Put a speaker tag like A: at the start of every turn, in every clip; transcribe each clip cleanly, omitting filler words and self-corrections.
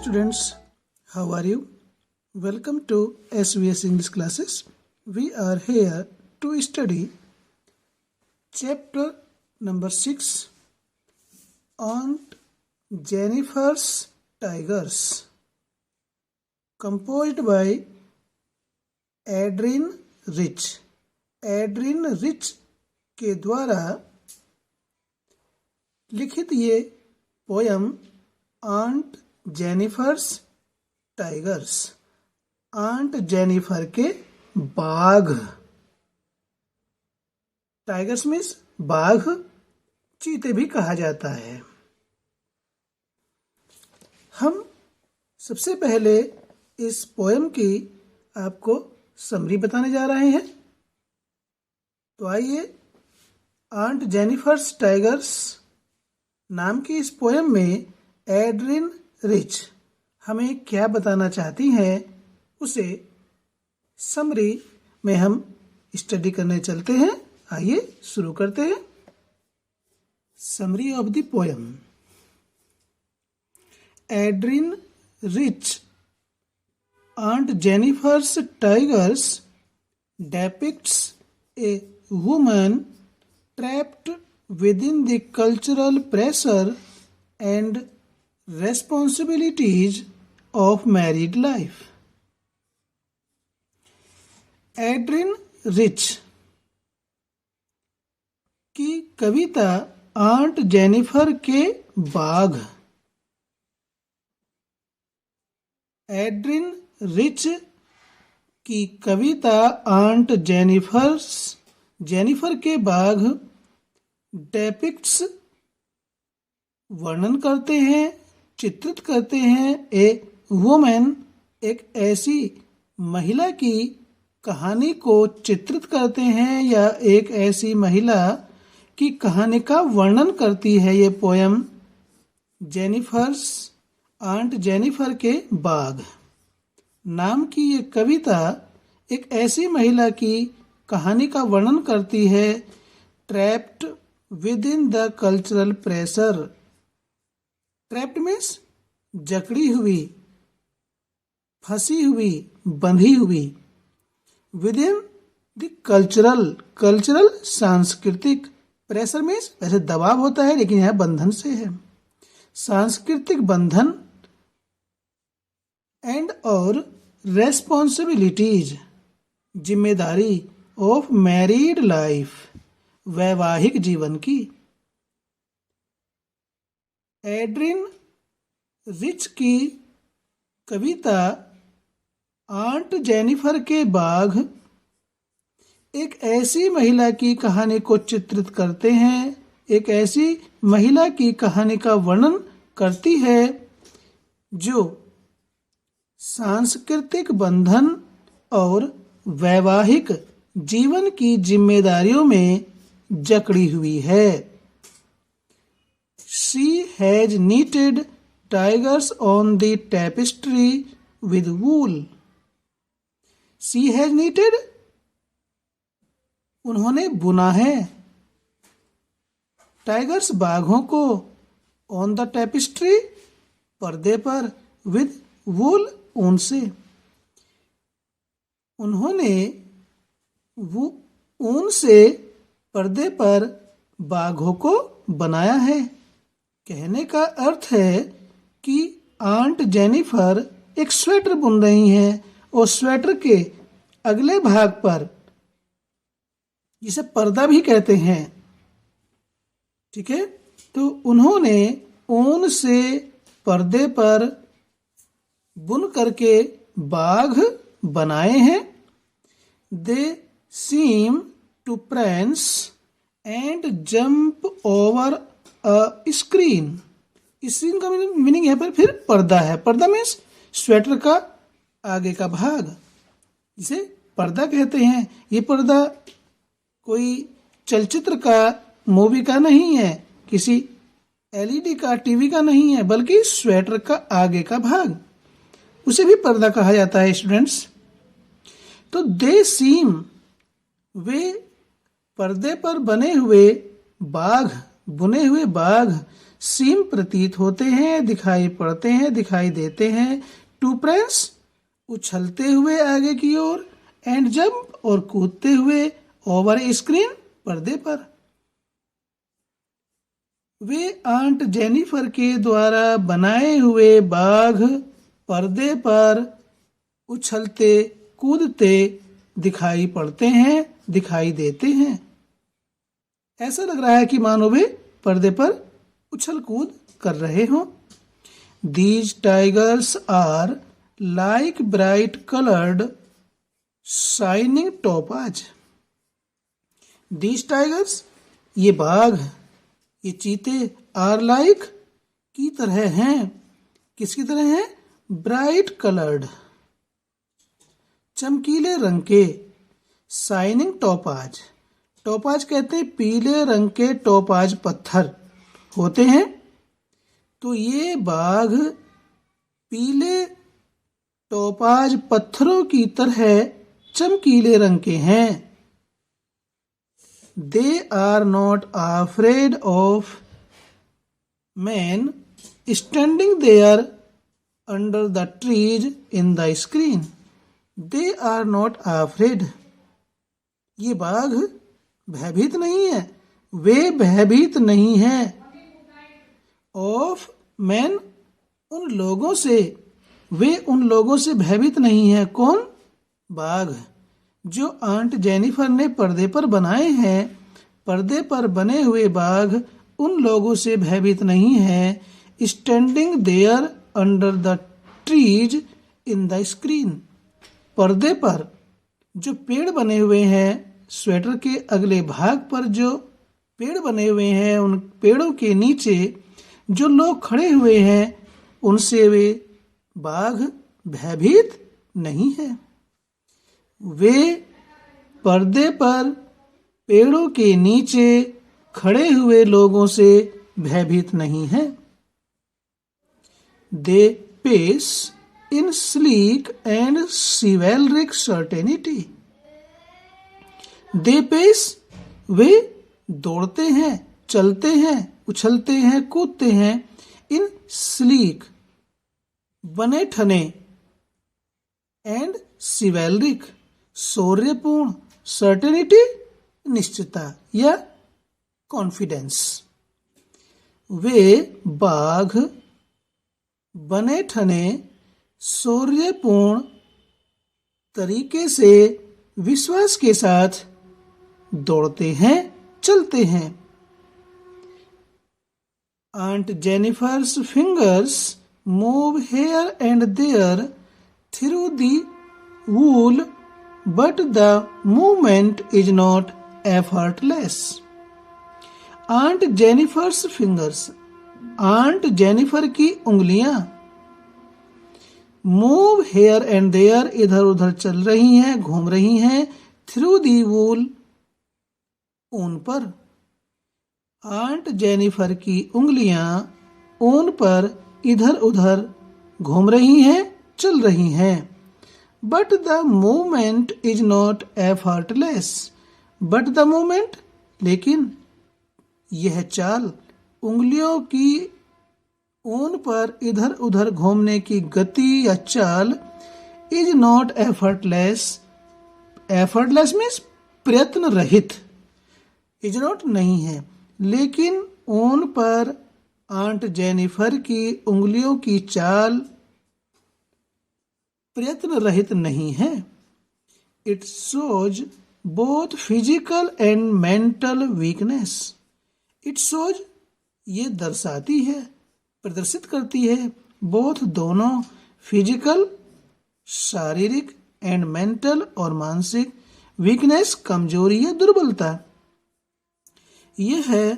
A: students, how are you? Welcome to SVS English classes. We are here to study chapter number 6, Aunt Jennifer's Tigers, composed by Adrienne Rich. Adrienne Rich के द्वारा लिखित ये poem aunt Jennifer's tigers, aunt Jennifer के बाघ. Tigers means बाघ, चीते भी कहा जाता है. हम सबसे पहले इस पोयम की आपको समरी बताने जा रहे हैं. तो आइए, आंट जेनिफर्स टाइगर्स नाम की इस पोयम में एड्रिन रिच हमें क्या बताना चाहती हैं उसे समरी में हम स्टडी करने चलते हैं. आइए शुरू करते हैं. Summary of the poem. Adrian rich Aunt Jennifer's Tigers depicts a woman trapped within the cultural pressure and responsibilities of married life. Adrian rich की कविता आंट जेनिफर के बाघ. एड्रिन रिच की कविता आंट जेनिफर के बाघ डेपिक्ट्स वर्णन करते हैं, चित्रित करते हैं ए वुमेन, एक ऐसी महिला की कहानी को चित्रित करते हैं या एक ऐसी महिला की कहानी का वर्णन करती है ये पोयम जेनिफर्स, आंट जेनिफर के बाघ नाम की ये कविता एक ऐसी महिला की कहानी का वर्णन करती है. Trapped within the cultural pressure. Trapped means जकड़ी हुई, फंसी हुई, बंधी हुई. विद इन द कल्चरल सांस्कृतिक. प्रेशर मीन्स वैसे दबाव होता है लेकिन यह बंधन से है. सांस्कृतिक बंधन एंड और रेस्पॉन्सिबिलिटीज, जिम्मेदारी ऑफ मैरिड लाइफ, वैवाहिक जीवन की. एड्रिन रिच की कविता आंट जेनिफर के बाघ एक ऐसी महिला की कहानी को चित्रित करते हैं, एक ऐसी महिला की कहानी का वर्णन करती है जो सांस्कृतिक बंधन और वैवाहिक जीवन की जिम्मेदारियों में जकड़ी हुई है. She has knitted tigers on the tapestry with wool. She has knitted, उन्होंने बुना है, टाइगर्स बाघों को, ऑन द टेपिस्ट्री पर्दे पर, विद वूल ऊन से. उन्होंने वो ऊन से पर्दे पर बाघों को बनाया है. कहने का अर्थ है कि आंट जेनिफर एक स्वेटर बुन रही हैं और स्वेटर के अगले भाग पर, जिसे पर्दा भी कहते हैं, ठीक है, तो उन्होंने ऊन से पर्दे पर बुन करके बाघ बनाए हैं. They seem to prance and jump over a screen. Screen का मीनिंग यहाँ पर फिर पर्दा है. पर्दा मीन्स स्वेटर का आगे का भाग, जिसे पर्दा कहते हैं. ये पर्दा कोई चलचित्र का, मूवी का नहीं है, किसी एलईडी का, टीवी का नहीं है, बल्कि स्वेटर का आगे का भाग, उसे भी पर्दा कहा जाता है स्टूडेंट्स. तो दे सीम, वे पर्दे पर बने हुए बाघ बुने हुए बाघ सीम प्रतीत होते हैं, दिखाई पड़ते हैं, दिखाई देते हैं। टू प्रिंस उछलते हुए आगे की ओर, एंड जंप और कूदते हुए ओवर स्क्रीन पर्दे पर। वे आंट जेनिफर के द्वारा बनाए हुए बाघ पर्दे पर उछलते कूदते दिखाई पड़ते हैं, दिखाई देते हैं। ऐसा लग रहा है कि मानो वे पर्दे पर उछल कूद कर रहे हों। These tigers are like bright colored shining topaz. These tigers, ये बाघ, ये चीते, are like, की तरह हैं। किसकी तरह हैं? ब्राइट कलर्ड, चमकीले रंग के। शाइनिंग टोपाज, टोपाज कहते हैं पीले रंग के टोपाज पत्थर होते हैं। तो ये बाघ पीले टोपाज पत्थरों की तरह चमकीले रंग के हैं। They are not afraid of man standing there under the trees in the screen. They are not afraid, ये बाघ भयभीत नहीं है, वे भयभीत नहीं है। ऑफ मैन, उन लोगों से, वे उन लोगों से भयभीत नहीं है। कौन? बाघ, जो आंट जेनिफर ने पर्दे पर बनाए हैं। पर्दे पर बने हुए बाघ उन लोगों से भयभीत नहीं है। Standing there under the trees in the screen, पर्दे पर जो पेड़ बने हुए हैं, स्वेटर के अगले भाग पर जो पेड़ बने हुए हैं, उन पेड़ों के नीचे जो लोग खड़े हुए हैं, उनसे वे बाघ भयभीत नहीं है। वे पर्दे पर पेड़ों के नीचे खड़े हुए लोगों से भयभीत नहीं है। They pace in sleek and chivalric certainty. They pace, वे दौड़ते हैं, चलते हैं, उछलते हैं, कूदते हैं। इन sleek, बने ठने, एंड chivalric, शौर्यपूर्ण, certainty, निश्चितता या कॉन्फिडेंस। वे बाघ बने ठने शौर्यपूर्ण तरीके से विश्वास के साथ दौड़ते हैं, चलते हैं। Aunt Jennifer's fingers move here and there through the wool, but the movement is not effortless. Aunt Jennifer's fingers, aunt Jennifer की उंगलियां मूव हेयर एंड देयर, इधर उधर चल रही हैं, घूम रही हैं। थ्रू दी वूल, ऊन पर। आंट जेनिफर की उंगलियां ऊन पर इधर उधर घूम रही हैं, चल रही हैं। But the movement is not effortless, but the movement, लेकिन यह चाल, उंगलियों की ऊन पर इधर उधर घूमने की गति या चाल, is not effortless. Effortless means प्रयत्न रहित, इज नॉट नहीं है, लेकिन ऊन पर आंट जेनिफर की उंगलियों की चाल प्रयत्न रहित नहीं है। It shows both physical and mental weakness. It shows, ये दर्शाती है, प्रदर्शित करती है, बोथ दोनों, फिजिकल शारीरिक एंड मेंटल और मानसिक, वीकनेस कमजोरी या दुर्बलता। यह है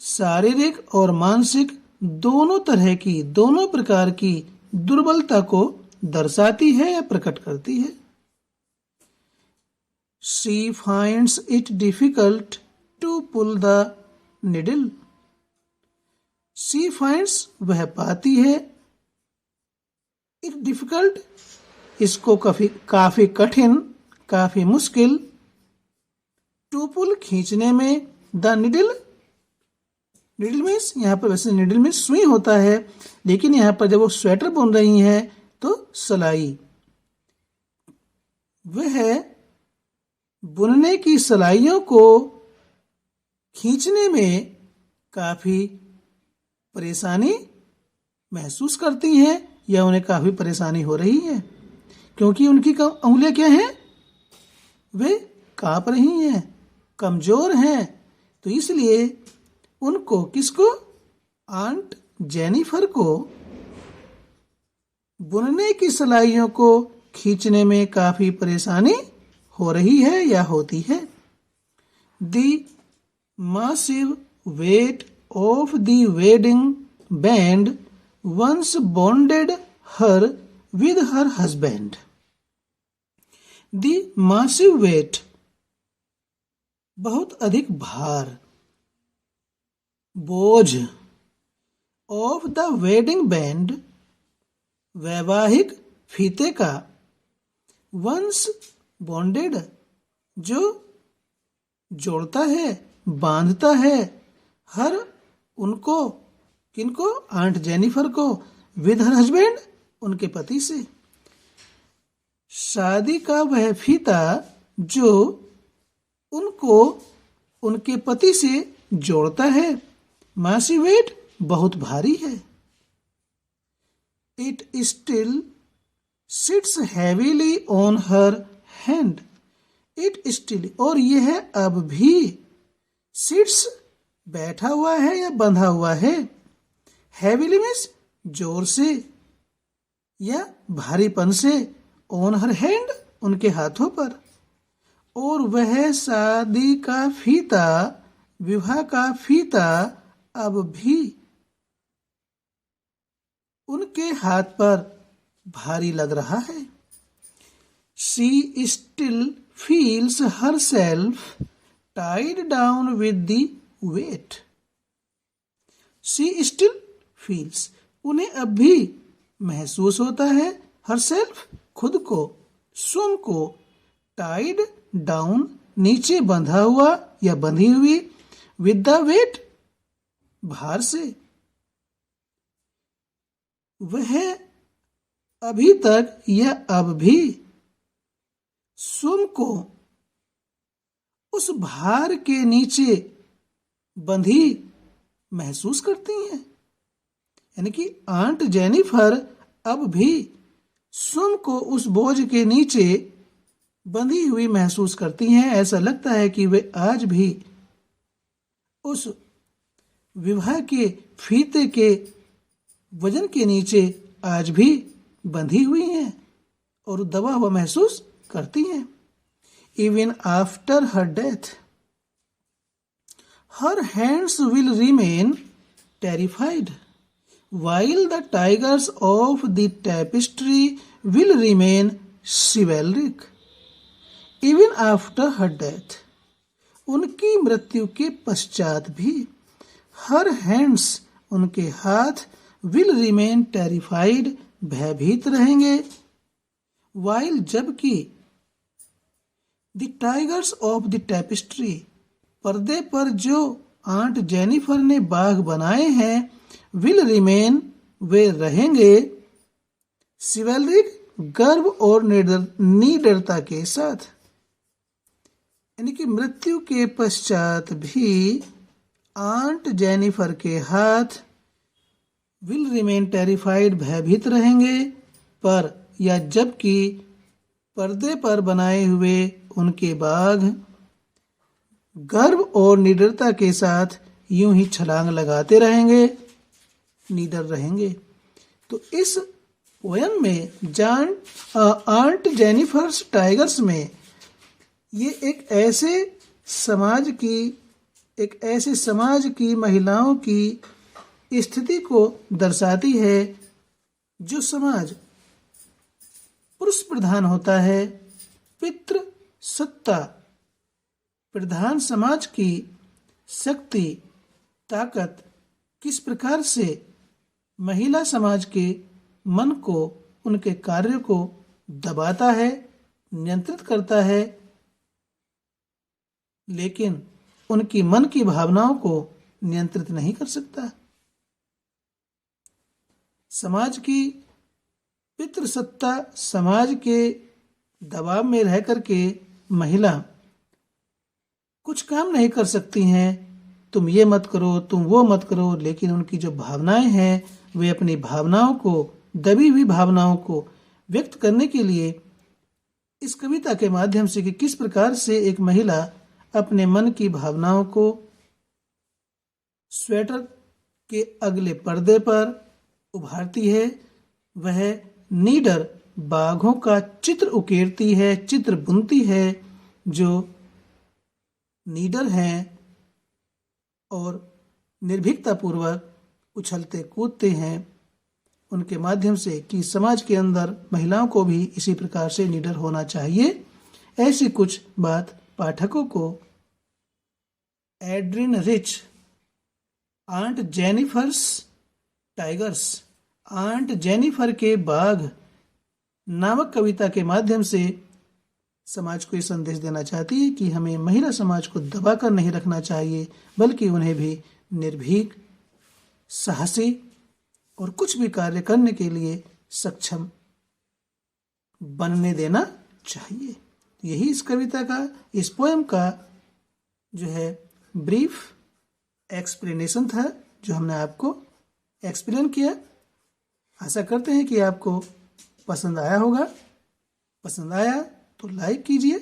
A: शारीरिक और मानसिक दोनों तरह की, दोनों प्रकार की दुर्बलता को दर्शाती है या प्रकट करती है। She finds it difficult to pull the needle. She finds, वह पाती है, it difficult, इसको काफी कठिन, काफी मुश्किल, to pull, खींचने में, the needle, निडल मीन्स यहाँ पर, वैसे निडल मीन्स सुई होता है, लेकिन यहाँ पर जब वो स्वेटर बुन रही हैं तो सलाई। वह बुनने की सलाइयों को खींचने में काफी परेशानी महसूस करती हैं, या उन्हें काफी परेशानी हो रही है, क्योंकि उनकी उंगलियां क्या हैं, वे कांप रही हैं, कमजोर हैं। तो इसलिए उनको, किसको, आंट जेनिफर को बुनने की सलाइयों को खींचने में काफी परेशानी हो रही है या होती है। The massive weight of the wedding band once bonded her with her husband. The massive weight, बहुत अधिक भार, बोझ, of the wedding band, वैवाहिक फीते का, once bonded, जो जोड़ता है, बांधता है, हर, उनको, किनको, आंट जेनिफर को, विद हर हस्बैंड, उनके पति से। शादी का वह फीता जो उनको उनके पति से जोड़ता है, मासी वेट, बहुत भारी है। It still sits heavily on her hand. It still, और यह अब भी, सिट्स, बैठा हुआ है या बंधा हुआ है, हैवीली मीन्स जोर से या भारीपन से, ऑन हर हैंड, उनके हाथों पर। और वह शादी का फीता, विवाह का फीता अब भी उनके हाथ पर भारी लग रहा है। She still feels her self tied down with the weight. She still feels, उन्हें अब भी महसूस होता है, herself, खुद को, स्वयं को, tied down, नीचे बंधा हुआ या बंधी हुई, with the weight, भार से। वह अभी तक या अब भी स्वयं को उस भार के नीचे बंधी महसूस करती हैं, यानी कि आंट जेनिफर अब भी स्वयं को उस बोझ के नीचे बंधी हुई महसूस करती हैं। ऐसा लगता है कि वे आज भी उस विवाह के फीते के वजन के नीचे आज भी बंधी हुई हैं और दबा हुआ महसूस करती हैं। Even after her death, her hands will remain terrified, while the tigers of the tapestry will remain chivalric. Even after her death, उनकी मृत्यु के पश्चात भी, her hands, उनके हाथ, will remain terrified, भयभीत रहेंगे, while, जबकि, the tigers of the tapestry, पर्दे पर जो आंट जेनिफर ने बाघ बनाए हैं, विल रिमेन, वे रहेंगे, सिवेलरिक, गर्व और निडरता के साथ, यानी कि मृत्यु के पश्चात भी आंट जेनिफर के हाथ विल रिमेन टेरिफाइड, भयभीत रहेंगे, पर या जबकि पर्दे पर बनाए हुए उनके बाघ गर्व और निडरता के साथ यूं ही छलांग लगाते रहेंगे, निडर रहेंगे। तो इस पोयम में आंट जेनिफर्स टाइगर्स में ये एक ऐसे समाज की महिलाओं की स्थिति को दर्शाती है जो समाज पुरुष प्रधान होता है, पितृ सत्ता प्रधान समाज की शक्ति, ताकत किस प्रकार से महिला समाज के मन को, उनके कार्य को दबाता है, नियंत्रित करता है, लेकिन उनकी मन की भावनाओं को नियंत्रित नहीं कर सकता। समाज की पितृसत्ता, समाज के दबाव में रह करके महिला कुछ काम नहीं कर सकती हैं, तुम ये मत करो, तुम वो मत करो, लेकिन उनकी जो भावनाएं हैं वे अपनी भावनाओं को, दबी हुई भावनाओं को व्यक्त करने के लिए इस कविता के माध्यम से कि किस प्रकार से एक महिला अपने मन की भावनाओं को स्वेटर के अगले पर्दे पर उभारती है, वह नीडर बाघों का चित्र उकेरती है, चित्र बुनती है जो नीडर हैं और निर्भीकता पूर्वक उछलते कूदते हैं, उनके माध्यम से कि समाज के अंदर महिलाओं को भी इसी प्रकार से नीडर होना चाहिए। ऐसी कुछ बात पाठकों को Adrienne Rich aunt Jennifer's tigers, aunt Jennifer के बाघ नामक कविता के माध्यम से समाज को ये संदेश देना चाहती है कि हमें महिला समाज को दबाकर नहीं रखना चाहिए, बल्कि उन्हें भी निर्भीक, साहसी और कुछ भी कार्य करने के लिए सक्षम बनने देना चाहिए। यही इस कविता का, इस पोएम का जो है ब्रीफ एक्सप्लेनेशन था, जो हमने आपको एक्सप्लेन किया। आशा करते हैं कि आपको पसंद आया होगा। पसंद आया तो लाइक कीजिए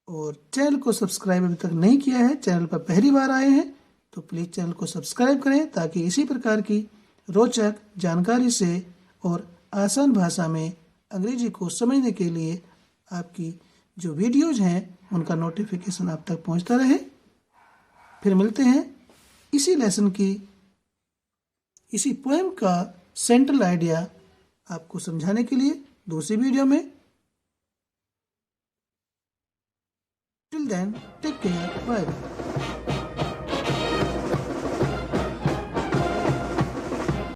A: और चैनल को सब्सक्राइब अभी तक नहीं किया है, चैनल पर पहली बार आए हैं तो प्लीज़ चैनल को सब्सक्राइब करें, ताकि इसी प्रकार की रोचक जानकारी से और आसान भाषा में अंग्रेजी को समझने के लिए आपकी जो वीडियोज हैं उनका नोटिफिकेशन आप तक पहुंचता रहे। फिर मिलते हैं इसी लेसन की, इसी पोएम का सेंट्रल आइडिया आपको समझाने के लिए दूसरी वीडियो में। Till then take care, bye bye.